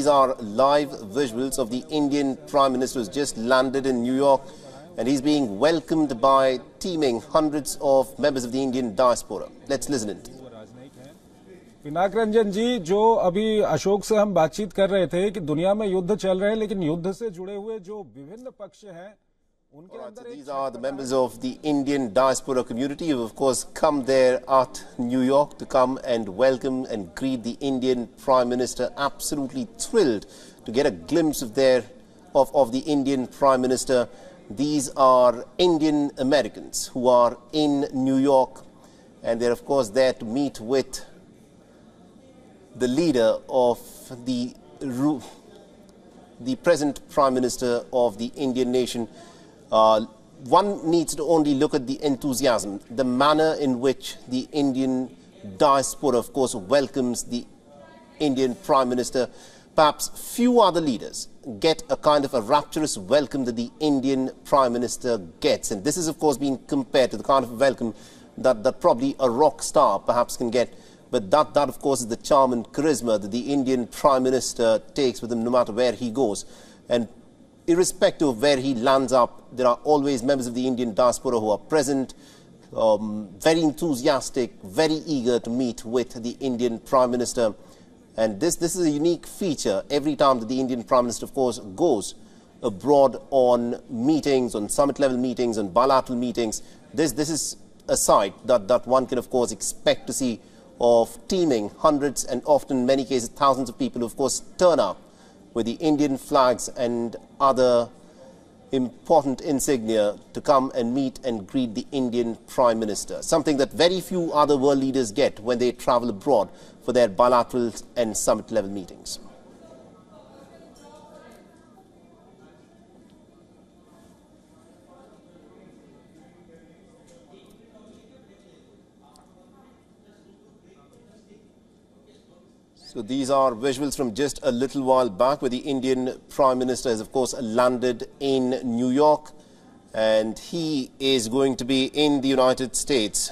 these are live visuals of the Indian Prime Minister who's just landed in New York, and he's being welcomed by teeming hundreds of members of the Indian diaspora. Let's listen in. Pinaka Ranjan जी, जो अभी अशोक से हम बातचीत कर रहे थे कि दुनिया में युद्ध चल रहे हैं, लेकिन युद्ध से जुड़े हुए जो विभिन्न पक्ष हैं उनके अंदर These are the members of the Indian diaspora community who have, of course, come there at New York to come and welcome and greet the Indian Prime Minister. Absolutely thrilled to get a glimpse of the Indian Prime Minister. These are Indian Americans who are in New York, and they're, of course, there to meet with the leader of the present Prime Minister of the Indian nation. One needs to only look at the enthusiasm, the manner in which the Indian diaspora, of course, welcomes the Indian Prime Minister. Perhaps few other leaders get a kind of a rapturous welcome that the Indian Prime Minister gets. And this is, of course, being compared to the kind of welcome that probably a rock star perhaps can get. But that, of course, is the charm and charisma that the Indian Prime Minister takes with him no matter where he goes. And irrespective of where he lands up, there are always members of the Indian diaspora who are present, very enthusiastic, very eager to meet with the Indian Prime Minister. And this is a unique feature every time that the Indian Prime Minister, of course, goes abroad on meetings, on summit-level meetings, on bilateral meetings. This is a sight that one can, of course, expect to see of teeming hundreds and often, in many cases, thousands of people who, of course, turn up with the Indian flags and other important insignia to come and meet and greet the Indian Prime Minister, something that very few other world leaders get when they travel abroad for their bilateral and summit-level meetings. So these are visuals from just a little while back where the Indian Prime Minister has, of course, landed in New York, and he is going to be in the United States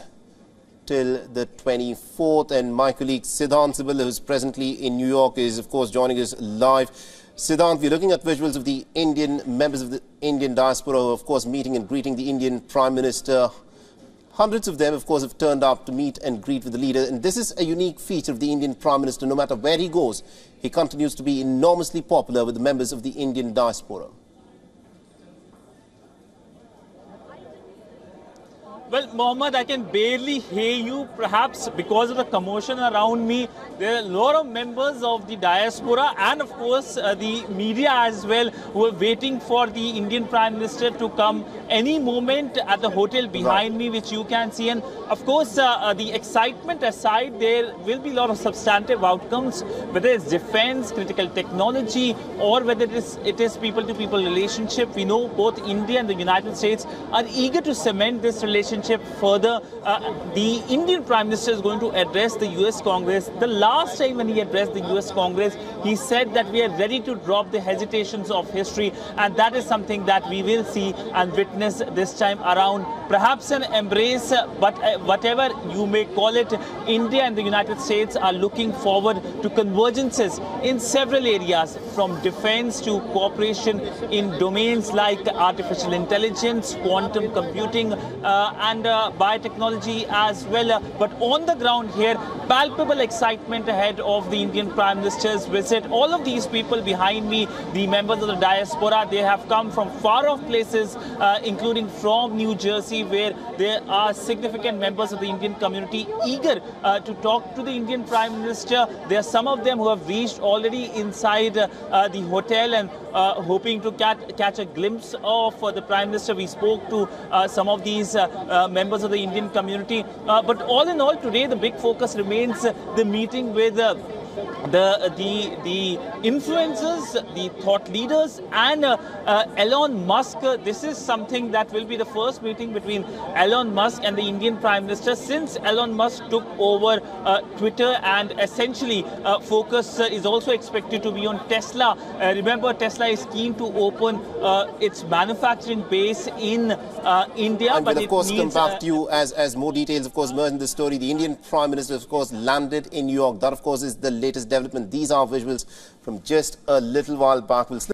till the 24th. And my colleague Siddhant Sibal, who is presently in New York, is, of course, joining us live. Siddhant, we're looking at visuals of the members of the Indian diaspora who are, of course, meeting and greeting the Indian Prime Minister. Hundreds of them, of course, have turned up to meet and greet with the leader. And this is a unique feature of the Indian Prime Minister. No matter where he goes, he continues to be enormously popular with the members of the Indian diaspora. Well, Mohammed, I can barely hear you, perhaps because of the commotion around me. There are a lot of members of the diaspora and, of course, the media as well, who are waiting for the Indian Prime Minister to come any moment at the hotel behind me, which you can see. And, of course, the excitement aside, there will be a lot of substantive outcomes, whether it's defense, critical technology, or whether it is people-to-people relationship. We know both India and the United States are eager to cement this relationship further. The Indian Prime Minister is going to address the US Congress. The last time when he addressed the US Congress, he said that we are ready to drop the hesitations of history, and that is something that we will see and witness this time around. Perhaps an embrace, but whatever you may call it, India and the United States are looking forward to convergences in several areas, from defense to cooperation in domains like artificial intelligence, quantum computing, and biotechnology as well. But on the ground here, palpable excitement ahead of the Indian Prime Minister's visit. All of these people behind me, the members of the diaspora, they have come from far-off places, including from New Jersey, where there are significant members of the Indian community eager to talk to the Indian Prime Minister. There are some of them who have reached already inside the hotel and hoping to catch a glimpse of the Prime Minister. We spoke to some of these members of the Indian community. But all in all, today the big focus remains the meeting with the influencers, the thought leaders, and Elon Musk. This is something that will be the first meeting between Elon Musk and the Indian Prime Minister since Elon Musk took over Twitter, and essentially focus is also expected to be on Tesla. Remember, Tesla is keen to open its manufacturing base in India. And but we'll, of course, come back to you as more details, of course, emerge in the story. The Indian Prime Minister, of course, landed in New York. That, of course, is the latest development. These are visuals from just a little while back. We'll slip